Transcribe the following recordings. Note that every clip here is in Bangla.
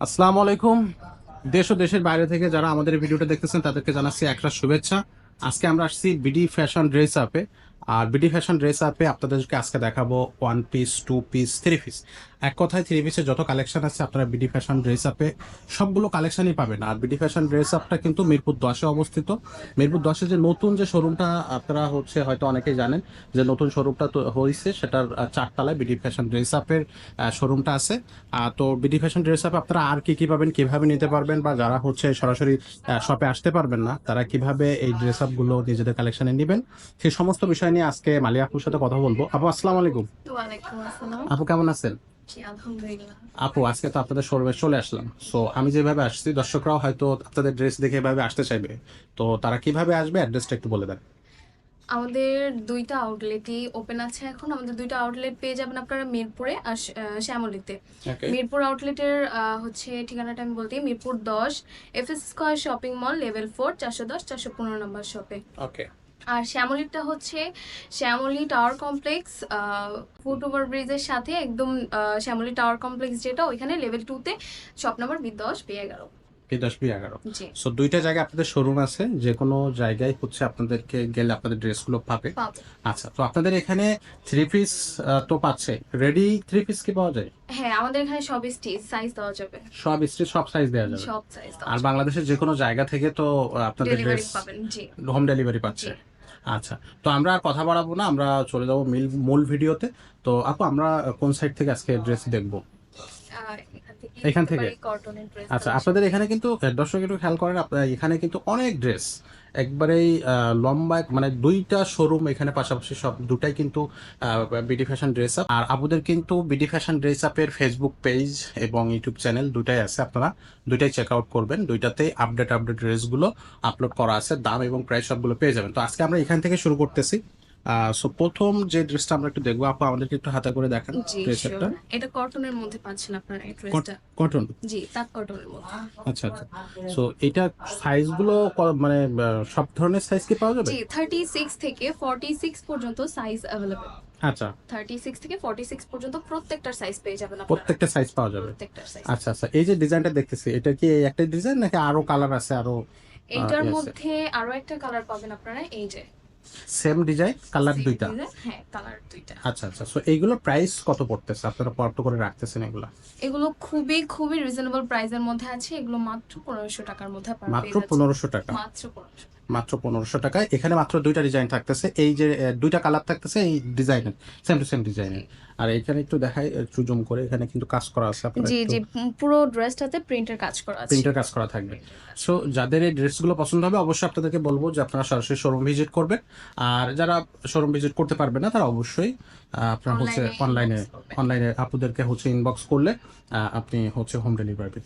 আসসালামু আলাইকুম। দেশ ও দেশের বাইরে থেকে যারা আমাদের এই ভিডিওটা দেখতেছেন তাদেরকে জানাচ্ছি একটা শুভেচ্ছা। আজকে আমরা আসছি বিডি ফ্যাশন ড্রেস আপে। আর বিডি ফ্যাশন ড্রেস আপে আপনাদেরকে আজকে দেখাবো one piece, two piece, three piece. এক কথায় থ্রি পিসের যত কালেকশন আছে আপনারা বিডি ফ্যাশন ড্রেস আপে সবগুলো কালেকশনই পাবেন। আর বিডি ফ্যাশন ড্রেস আপটা কিন্তু মিরপুর 10-এ অবস্থিত। মিরপুর 10-এ যে নতুন যে শোরুমটা আপনারা হয়তো অনেকেই জানেন যে নতুন শোরুমটা তো হয়েছে, সেটার চারতলায় বিডি ফ্যাশন ড্রেস আপের শোরুমটা আছে। তো বিডি ফ্যাশন ড্রেস আপ আপনারা আর কি কি পাবেন, কিভাবে নিতে পারবেন, বা যারা সরাসরি শপে আসতে পারবেন না তারা কিভাবে এই ড্রেস আপ গুলো নিজেদের কালেকশনে নেবেন, সেই সমস্ত বিষয় নিয়ে আজকে মালিয়া আপুর সাথে কথা বলবো। আপু আসসালামু আলাইকুম। ওয়ালাইকুম আসসালাম। আপু কেমন আছেন? জি, আলহামদুলিল্লাহ। আপু আজকে তো আপনাদের শোরুমে চলে আসলাম। সো আমি যেভাবে আসছি দর্শকরাও হয়তো আপনাদের ড্রেস দেখে এভাবে আসতে চাইবে, তো তারা কিভাবে আসবে অ্যাড্রেসটা একটু বলে দেন। আমাদের ২ টা আউটলেটই ওপেন আছে এখন। আমাদের ২ টা আউটলেট পেয়ে যাবেন আপনারা মিরপুরে আর শ্যামলীতে। ওকে। মিরপুর আউটলেটের হচ্ছে ঠিকানাটা আমি বলতে Mirpur ১০ FS square shopping mall level ৪ ৪১০ ৪১৫ number শপে। ওকে। আর শ্যামলীটা হচ্ছে Shyamoli tower complex, foot over ব্রিজের সাথে একদম শ্যামলী টাওয়ার কমপ্লেক্স যেটা ওইখানে লেভেল ২ তে শপ নাম্বার বি10 বি11। এই 10 B 11। জি, সো দুইটা জায়গায় আপনাদের শোরুম আছে, যে কোনো জায়গায় আপনাদেরকে গেলে আপনাদের ড্রেসগুলো পাবে। পাবো। আচ্ছা, তো আপনাদের এখানে থ্রি পিস তো পাচ্ছে, রেডি থ্রি পিস কি পাওয়া যায়? হ্যাঁ, আমাদের এখানে সব স্টিচ সাইজ দেওয়া যাবে। সব স্টিচ, সব সাইজ দেওয়া যাবে। সব সাইজ দেওয়া আর যাবে। বাংলাদেশের যে কোনো জায়গা থেকে তো আপনাদের ডেলিভারি ড্রেস পাবেন। জি, হোম ডেলিভারি পাচ্ছে। জি। আচ্ছা, তো আমরা আর কথা বাড়াবো না, আমরা চলে যাবো মূল ভিডিওতে। তো আপু আমরা কোন সাইড থেকে আজকে ড্রেস দেখবো? এখান থেকে এখান দেখতে থেকে। পারি কটনের ড্রেস আচ্ছা, কালেকশন। আপনাদের এখানে কিন্তু দর্শক একটু খেয়াল করেন, আপনার এখানে কিন্তু অনেক ড্রেস একবারেই লম্বা, মানে দুইটা শোরুম এখানে পাশাপাশি, সব দুটাই কিন্তু বিডি ফ্যাশন ড্রেস আপ। আর আপুদের কিন্তু বিডি ফ্যাশন ড্রেস আপের ফেসবুক পেজ এবং ইউটিউব চ্যানেল দুটাই আছে, আপনারা দুইটাই চেক আউট করবেন। দুইটাতেই আপডেট ড্রেসগুলো আপলোড করা আছে, দাম এবং প্রাইস সবগুলো পেয়ে যাবেন। তো আজকে আমরা এখান থেকে শুরু করতেছি। সো প্রথম যে ড্রেসটা আমরা একটু দেখবো, আপু আমাদেরকে একটু হাতে করে দেখান জি, ড্রেসটা। শিওর। এটা কটনের মধ্যে পাচ্ছেন আপনারা এই ড্রেসটা। কটন। জি, তাঁত কটনের মধ্যে। আচ্ছা আচ্ছা। সো এটা সাইজগুলো মানে সব ধরনের সাইজ কি পাওয়া যাবে? জি, 36 থেকে 46 পর্যন্ত সাইজ अवेलेबल। আচ্ছা, 36 থেকে 46 পর্যন্ত প্রত্যেকটার সাইজ পেয়ে যাবেন আপনারা। প্রত্যেকটা সাইজ পাওয়া যাবে। প্রত্যেকটার সাইজ। আচ্ছা আচ্ছা, এই যে ডিজাইনটা দেখতেছি, এটা কি এই একটাই ডিজাইন নাকি আরো কালার আছে, আরো এইটার আছে? মধ্যে আরো একটা কালার পাবেন আপনারা, এই যে সেম ডিজাইন, কালার সেম দুইটা? ডিজাইন, হ্যাঁ কালার ২ টা। আচ্ছা আচ্ছা, সো এইগুলো প্রাইস কত পড়তেছে, আপনারা পরপর করে রাখতেছেন এগুলো? এগুলো খুবই খুবই রিজনেবল প্রাইসের মধ্যে আছে। এগুলো মাত্র ১৫০০ টাকার মধ্যে আপনারা মাত্র পেয়ে যাচ্ছেন। 1500 টাকা? মাত্র ১৫০০। মাত্র 1500 টাকায় এখানে মাত্র দুইটা ডিজাইন থাকতেছে, এই যে দুইটা কালার থাকতেছে এই ডিজাইনের, সেম টু সেম ডিজাইনের। আর এখানে একটু দেখাই, একটু জুম করে, এখানে কিন্তু কাজ করা আছে, আপনারা জি, একটু জি, পুরো ড্রেসটাতে প্রিন্টের কাজ করা আছে। প্রিন্টের কাজ করা থাকবে। সো যাদের এই ড্রেসগুলো পছন্দ হবে অবশ্যই আপনাদেরকে বলবো যে আপনারা সরাসরি শোরুম ভিজিট করবেন। আর যারা শোরুম ভিজিট করতে পারবে না তারা অবশ্যই আপনার অনলাইনে অনলাইনে ইনবক্স করবেন। অনলাইনে আপুদেরকে ইনবক্স করলে আপনি হোম ডেলিভারি।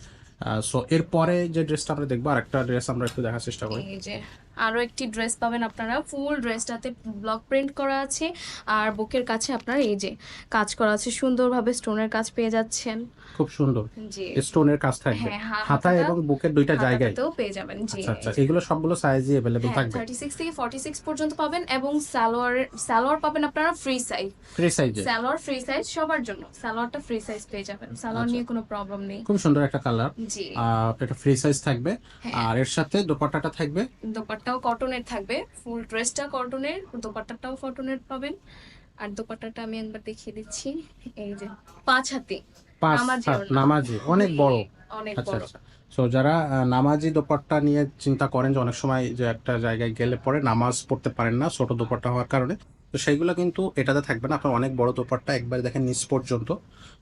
সো এরপরে যে ড্রেসটা আমরা দেখবো, আরেকটা ড্রেস আমরা একটু দেখার চেষ্টা করি। এই যে আরো একটি ড্রেস পাবেন আপনারা, ফুল ড্রেসটাতে ব্লক প্রিন্ট করা আছে। আর বুকের কাছে আপনার এই যে কাজ করা আছে, সুন্দরভাবে স্টোনের কাজ পেয়ে যাচ্ছেন। খুব সুন্দর জি, স্টোনের কাজ থাকবে হ্যাঁ, হাতায় এবং বুকের দুইটা জায়গায়। হাতাটাতেও পেয়ে যাবেন। জি, আচ্ছা আচ্ছা, এই যে এগুলো সবগুলো সাইজই অ্যাভেলেবেল হ্যাঁ, থাকবে? 36 থেকে 46 পর্যন্ত পাবেন এবং সালোয়ার পাবেন আপনারা ফ্রি সাইজ। ফ্রি সাইজে? সালোয়ার ফ্রি সাইজ সবার জন্য। সালোয়ারটা ফ্রি সাইজ পেয়ে যাবেন। সালোয়ার আচ্ছা, নিয়ে কোনো প্রবলেম নেই। খুব সুন্দর একটা কালার। জি, এটা ফ্রি সাইজ থাকবে। হ্যাঁ। আর এর সাথে দোপাট্টাটা থাকবে। দোপাট্টাও কটনের থাকবে। ফুল ড্রেসটা কটনের, দোপাট্টাটাও কটনের পাবেন। আর দোপাট্টাটা আমি একবার দেখিয়ে দিচ্ছি। এই যে ৫ হাতি। 5 হাত নামাজের না। নামাজি, অনেক বড়। অনেক আচ্ছা বড়। আচ্ছা। সো যারা নামাজি দোপাট্টা নিয়ে চিন্তা করেন যে অনেক সময় যে একটা জায়গায় গেলে পরে নামাজ পড়তে পারেন না ছোট দোপাট্টা হওয়ার কারণে, তো সেইগুলো কিন্তু এটাতে থাকবে না, আপনার অনেক বড় দোপাট্টা একবার দেখেন নিচ পর্যন্ত।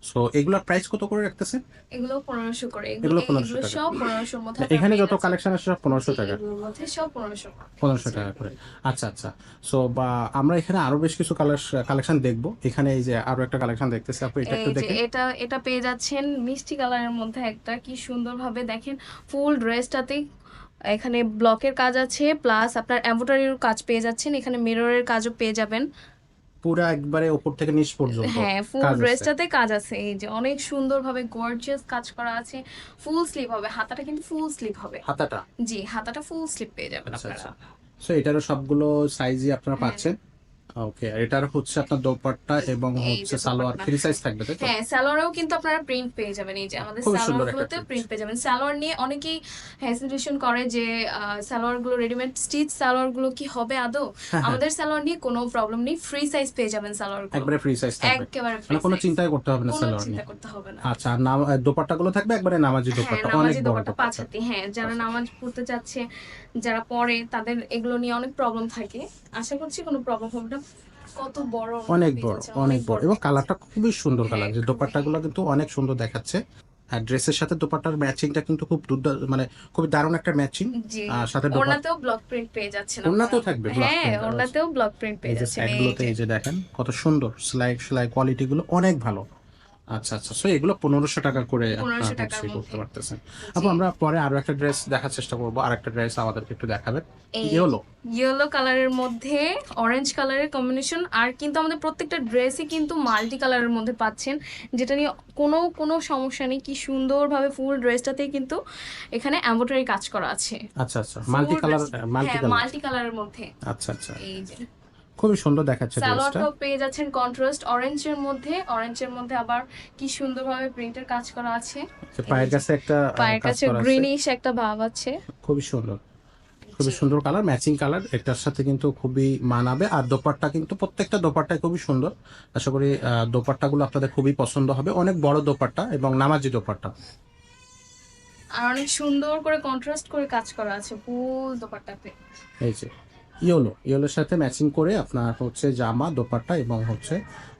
সো এগুলোর প্রাইস কত করে রাখতেছেন? এগুলো ১৫০০ করে। এগুলো এগুলো 1500 টাকা? সব ১৫০০ র মধ্যে আপনারা এখানে পেয়ে যত যাচ্ছেন। কালেকশন আছে সব জি, 1500 টাকা? এগুলোর মধ্যে সব ১৫০০ করে। 1500 টাকা করে। আচ্ছা আচ্ছা। সো বা আমরা এখানে আরো বেশ কিছু কালেকশন দেখবো। এখানে এই যে আরো একটা কালেকশন দেখতেছি, আপু এটা এই একটু যে দেখে। এটা পেয়ে যাচ্ছেন মিষ্টি কালারের মধ্যে একটা, কি সুন্দরভাবে দেখেন ফুল ড্রেসটাতে এখানে ব্লকের কাজ আছে, প্লাস আপনার এমব্রয়ডারির কাজ পেয়ে যাচ্ছেন, এখানে মিররের কাজও পেয়ে যাবেন। পুরা একবারে উপর থেকে নিচ পর্যন্ত হ্যাঁ, ফুল কাজ আছে? ড্রেসটাতে কাজ আছে। এই যে অনেক সুন্দরভাবে গর্জিয়াস কাজ করা আছে। ফুল স্লিভ হবে, হাতাটা কিন্তু ফুল স্লিভ হবে। হাতাটা? জি, হাতাটা ফুল স্লিভ পেয়ে যাবেন আচ্ছা আপনারা। আচ্ছা। সো এটারও সবগুলো সাইজই আপনারা হ্যাঁ, পাচ্ছেন। ওকে, এটার হচ্ছে আপনার দোপাট্টা এবং এই হচ্ছে যে সালোয়ার দোপাট্টা, ফ্রি সাইজ থাকবে, তাই তো? হ্যাঁ সালোয়ারেও কিন্তু আপনারা প্রিন্ট পেয়ে যাবেন। এই যে আমাদের খুবই সুন্দর একটা সালোয়ারগুলোতে প্রিন্ট। প্রিন্ট পেয়ে যাবেন। সালোয়ার নিয়ে অনেকেই হেজিটেশন করে যে সালোয়ারগুলো রেডিমেড স্টিচ সালোয়ারগুলো কি হবে আদৌ। হ্যাঁ, হ্যাঁ, আমাদের সালোয়ার নিয়ে কোনো প্রবলেম নেই, ফ্রি সাইজ পেয়ে যাবেন সালোয়ারগুলো, একবারে ফ্রি সাইজ থাকবে, একেবারে ফ্রি মানে কোনো সাইজ, চিন্তাই করতে হবে না কোনো সালোয়ার চিন্তা নিয়ে। করতে হবে না। আচ্ছা, আর দোপাট্টাগুলো থাকবে একবারে নামাজি হ্যাঁ দোপাট্টা, অনেক নামাজি বড় দোপাট্টা 5 দোপাট্টা। হাতি, হ্যাঁ যারা আচ্ছা, নামাজ পড়তে চাচ্ছে, যারা পড়ে তাদের এগুলো নিয়ে অনেক প্রবলেম থাকে, আশা করছি কোনো প্রবলেম হবে না। কত বড় অনেক পেয়ে বড়, যাচ্ছে, অনেক বড়, এবং পেয়ে যাচ্ছে। কালারটা খুবই সুন্দর হ্যাঁ কালার, যে খুবই। দোপাট্টাগুলো কিন্তু অনেক সুন্দর দেখাচ্ছে। আর ড্রেসের সাথে দোপাট্টার ম্যাচিংটা কিন্তু খুব দুর্দান্ত, মানে খুবই দারুণ একটা ম্যাচিং। জি, আর সাথে দোপাট্টা, ওড়নাতেও ব্লক প্রিন্ট পেয়ে যাচ্ছেন আপনারা। ওড়নাতেও থাকবে ব্লক হ্যাঁ প্রিন্ট। ওড়নাতেও ব্লক প্রিন্ট এই পেয়ে যে যাচ্ছেন, সাইড এই গুলোতে যে এই যে দেখেন কত সুন্দর সেলাই, সেলাই কোয়ালিটি গুলো অনেক ভালো। আচ্ছা, আচ্ছা, সো এগুলো 1500 টাকা করে আপনারা 1500 টাকার হচ্ছে করতে মধ্যে। পারতেছেন। জি, আপু, আমরা পরে আরো একটা ড্রেস দেখার চেষ্টা করবো, আর একটা ড্রেস আমাদেরকে একটু দেখাবেন। এই ইয়েলো। ইয়েলো কালারের মধ্যে অরেঞ্জ কালারের কম্বিনেশন, আর কিন্তু আমাদের প্রত্যেকটা ড্রেসই কিন্তু মাল্টি কালারের মধ্যে পাচ্ছেন, যেটা নিয়ে কোনো কোনো সমস্যা নেই। কি সুন্দরভাবে ফুল ড্রেসটাতেই কিন্তু এখানে এমব্রয়ডারি কাজ করা আছে, আচ্ছা, আচ্ছা, multi full colour, dress. Multi হ্যাঁ কালার। মাল্টি কালারের মধ্যে। আচ্ছা, আচ্ছা, এই যে খুবই সুন্দর দেখাচ্ছে ড্রেসটা। সালোয়ারটাও পেয়ে যাচ্ছেন কন্ট্রাস্ট অরেঞ্জের মধ্যে, অরেঞ্জের মধ্যে আবার কি সুন্দরভাবে প্রিন্টের কাজ করা আছে। যে এই পায়ের যে কাছে একটা পায়ের কাজ কাছে করা আছে, গ্রিনিশ একটা ভাব আছে। খুবই সুন্দর, খুবই জি সুন্দর কালার, ম্যাচিং কালার, এটার সাথে কিন্তু খুবই মানাবে। আর দোপাট্টা কিন্তু প্রত্যেকটা দোপাট্টাই খুবই সুন্দর। আশা করি দোপাট্টাগুলো আপনাদের খুবই পছন্দ হবে, অনেক বড় দোপাট্টা এবং নামাজি দোপাট্টা। আর অনেক সুন্দর করে কন্ট্রাস্ট করে কাজ করা আছে ফুল দোপাট্টাতে। এই যে ইয়েলোর সাথে ম্যাচিং করে আপনার হচ্ছে জামা, দোপাট্টা এবং হচ্ছে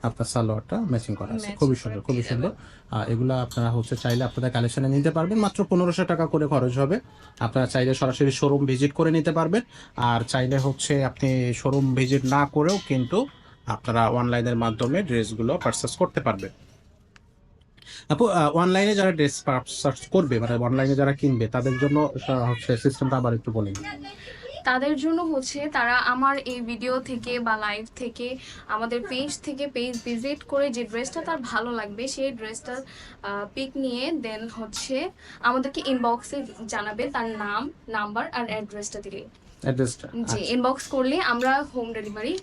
আপনার সালোয়ারটা ম্যাচিং করা আছে, ম্যাচিং খুবই করে সুন্দর, খুবই পেয়ে সুন্দর। যাবেন। এগুলা আপনারা হচ্ছে চাইলে আপনাদের কালেকশনে নিতে পারবেন, মাত্র 1500 টাকা করে খরচ হবে। আপনারা চাইলে সরাসরি শোরুম ভিজিট করে নিতে পারবেন, আর চাইলে হচ্ছে আপনি শোরুম ভিজিট না করেও কিন্তু আপনারা অনলাইনের মাধ্যমে ড্রেসগুলো পারচেস করতে পারবেন। আপু, অনলাইনে যারা ড্রেস সার্চ করবে, মানে অনলাইনে যারা কিনবে, তাদের জন্য হচ্ছে সিস্টেমটা আবার একটু বলুন। তাদের জন্য হচ্ছে তারা আমার এই ভিডিও থেকে বা লাইভ থেকে আমাদের পেজ থেকে পেজ ভিজিট করে যে ড্রেসটা তার ভালো লাগবে সেই ড্রেসটার পিক নিয়ে দেন হচ্ছে আমাদেরকে ইনবক্সে জানাবে তার নাম, নাম্বার আর অ্যাড্রেসটা দিলে। অ্যাড্রেসটা জি আচ্ছা ইনবক্স করলে আমরা হোম ডেলিভারি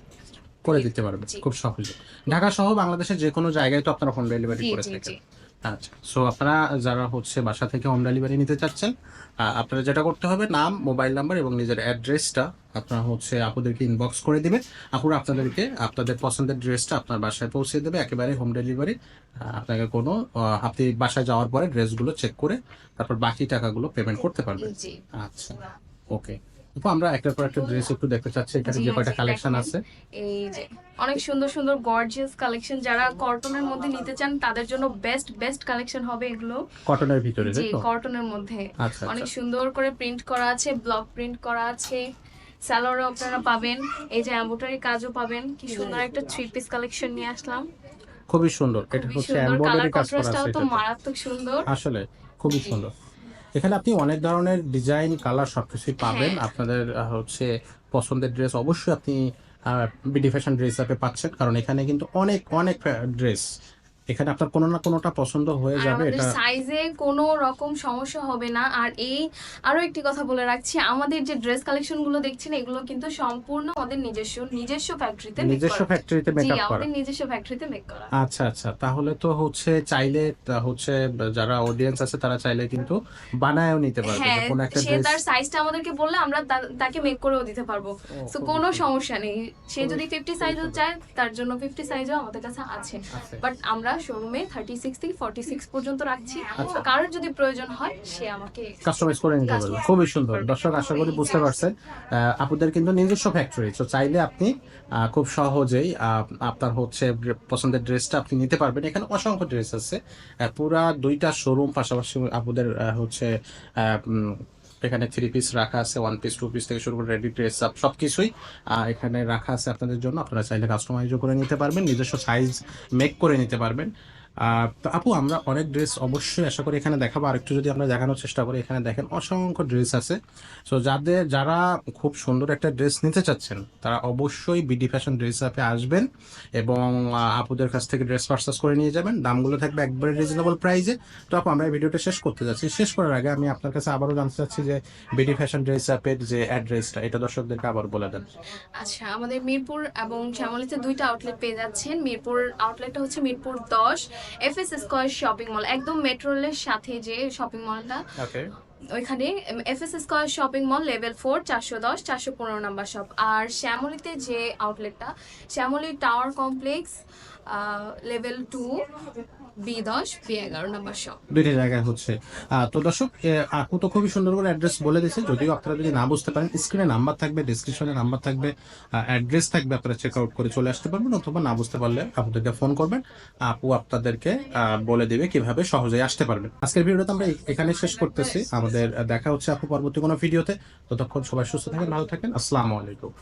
করে দিতে পারবে জি খুব সহজে। ঢাকা সহ বাংলাদেশের যে কোনো জায়গায় তো আপনারা হোম ডেলিভারি জি করে জি জি থাকেন। আচ্ছা, সো আপনারা যারা হচ্ছে বাসা থেকে হোম ডেলিভারি নিতে চাচ্ছেন, আপনারা যেটা করতে হবে, নাম, মোবাইল নাম্বার এবং নিজের অ্যাড্রেসটা আপনারা হচ্ছে আপুদেরকে ইনবক্স করে দিবেন। আপুরা আপনাদেরকে আপনাদের পছন্দের ড্রেসটা আপনার বাসায় পৌঁছে দেবে, একেবারে হোম ডেলিভারি। আপনাকে কোনো আপনি বাসায় যাওয়ার পরে ড্রেসগুলো চেক করে তারপর বাকি টাকাগুলো পেমেন্ট করতে পারবেন। জি আচ্ছা, ওকে। আপু, আমরা একটার পর একটা ড্রেস একটু দেখতে চাচ্ছি, এখানে জি যে কয়টা জি কালেকশন দেখেন, আছে। এই যে অনেক সুন্দর সুন্দর গর্জিয়াস কালেকশন, যারা কটনের মধ্যে নিতে চান তাদের জন্য বেস্ট বেস্ট কালেকশন হবে এগুলো। কটনের ভিতরে, জি তাই তো? কটনের মধ্যে আচ্ছা, অনেক আচ্ছা, সুন্দর করে প্রিন্ট করা আছে, ব্লক প্রিন্ট করা আছে, সালোয়ারও আপনারা পাবেন, এই যে এমব্রয়ডারি কাজও পাবেন। কি সুন্দর একটা থ্রি পিস কালেকশন নিয়ে আসলাম, খুবই সুন্দর। এটা খুবই হচ্ছে সুন্দর, কালার এমব্রয়ডারি কাজ করা আছে কন্ট্রাস্টটাও তো এটাতে, মারাত্মক সুন্দর। আসলে খুবই জি সুন্দর। এখানে আপনি অনেক ধরনের ডিজাইন, কালার সবকিছুই পাবেন। হ্যাঁ আপনাদের হচ্ছে পছন্দের ড্রেস অবশ্যই আপনি বিডি ফ্যাশন ড্রেস আপে পাচ্ছেন, কারণ এখানে কিন্তু অনেক অনেক ড্রেস, এখানে আপনার কোনো না কোনোটা পছন্দ হয়ে আর যাবে আমাদের এটা। সাইজে কোনো রকম সমস্যা হবে না। আর এই আরো একটি কথা বলে রাখছি, আমাদের যে ড্রেস কালেকশন গুলো দেখছেন এগুলো কিন্তু সম্পূর্ণ আমাদের নিজস্ব নিজস্ব ফ্যাক্টরিতে মেক নিজস্ব করা। ফ্যাক্টরিতে জি মেকআপ করা। আমাদের নিজস্ব ফ্যাক্টরিতে মেক করা। আচ্ছা, আচ্ছা, তাহলে তো হচ্ছে চাইলে হচ্ছে যারা অডিয়েন্স আছে তারা চাইলে কিন্তু বানায়ও নিতে পারবে, যে হ্যাঁ কোনো একটা সে ড্রেস। তার সাইজটা আমাদেরকে বললে আমরা তাকে মেক করেও দিতে পারবো। তো খুবই কোনো সুন্দর, সমস্যা নেই, সে খুবই যদি 50 খুবই সাইজও সুন্দর। চায় তার জন্য 50 সাইজও আমাদের কাছে আছে। আছে। বাট আমরা শোরুমে 36 থেকে 46 পর্যন্ত রাখছি, আচ্ছা, কারোর যদি প্রয়োজন হয় সে আমাকে কাস্টমাইজ করে নিতে পারবেন, খুবই সুন্দর। দর্শক আশা করি বুঝতে পারছেন, আপুদের কিন্তু নিজস্ব ফ্যাক্টরি, তো চাইলে আপনি খুব সহজেই আপনার হচ্ছে পছন্দের ড্রেসটা আপনি নিতে পারবেন। এখানে অসংখ্য ড্রেস আছে, পুরা 2টা শোরুম পাশাপাশি আপুদের হচ্ছে এখানে 3 পিস রাখা আছে, 1 পিস 2 পিস থেকে শুরু করে রেডি ড্রেস আপ সবকিছুই এখানে রাখা আছে আপনাদের জন্য। আপনারা চাইলে কাস্টমাইজও করে নিতে পারবেন, নিজস্ব সাইজ মেক করে নিতে পারবেন। তো আপু আমরা অনেক ড্রেস অবশ্যই আশা করি এখানে দেখাবো, আর একটু যদি আমরা দেখানোর চেষ্টা করি, এখানে দেখেন অসংখ্য ড্রেস আছে। সো যারা খুব সুন্দর একটা ড্রেস নিতে চাচ্ছেন তারা অবশ্যই বিডি ফ্যাশন ড্রেস আপে আসবেন এবং আপুদের কাছ থেকে ড্রেস পারচেস করে নিয়ে যাবেন। দামগুলো থাকবে একবারে রিজনেবল প্রাইসে। তো আপু আমরা এই ভিডিওটা শেষ করতে যাচ্ছি, শেষ করার আগে আমি আপনার কাছে আবারও জানতে চাচ্ছি যে বিডি ফ্যাশন ড্রেস আপের যে অ্যাড্রেসটা এটা দর্শকদেরকে আবার বলে দেন। আচ্ছা, আমাদের মিরপুর এবং শ্যামলীতে দুইটা আউটলেট পেয়ে যাচ্ছেন। মিরপুর আউটলেটটা হচ্ছে Mirpur 10 FS square shopping mall, একদম মেট্রো রেলের সাথে যে শপিং মলটা, ওকে, ওইখানে FS square shopping mall level 4 410 415 number shop. আর শ্যামলীতে যে আউটলেটটা Shyamoli tower complex level 2 B10 B11 number shop. দুইটা জায়গায় হচ্ছে। তো দর্শক আপু তো খুবই সুন্দর করে অ্যাড্রেস বলে দিয়েছে, যদিও আপনারা যদি না বুঝতে পারেন স্ক্রিনে নাম্বার থাকবে, ডিসক্রিপশনে নাম্বার থাকবে, অ্যাড্রেস থাকবে, আপনারা চেক আউট করে চলে আসতে পারবেন, অথবা না বুঝতে পারলে আপুদেরকে ফোন করবেন, আপু আপনাদেরকে বলে দিবে কিভাবে সহজেই আসতে পারবেন। আজকের ভিডিওটা আমরা এখানে শেষ করতেছি, আমাদের দেখা হচ্ছে আপু পরবর্তী কোনো ভিডিওতে। ততক্ষণ সবাই সুস্থ থাকেন, ভালো থাকেন, আসসালামু আলাইকুম।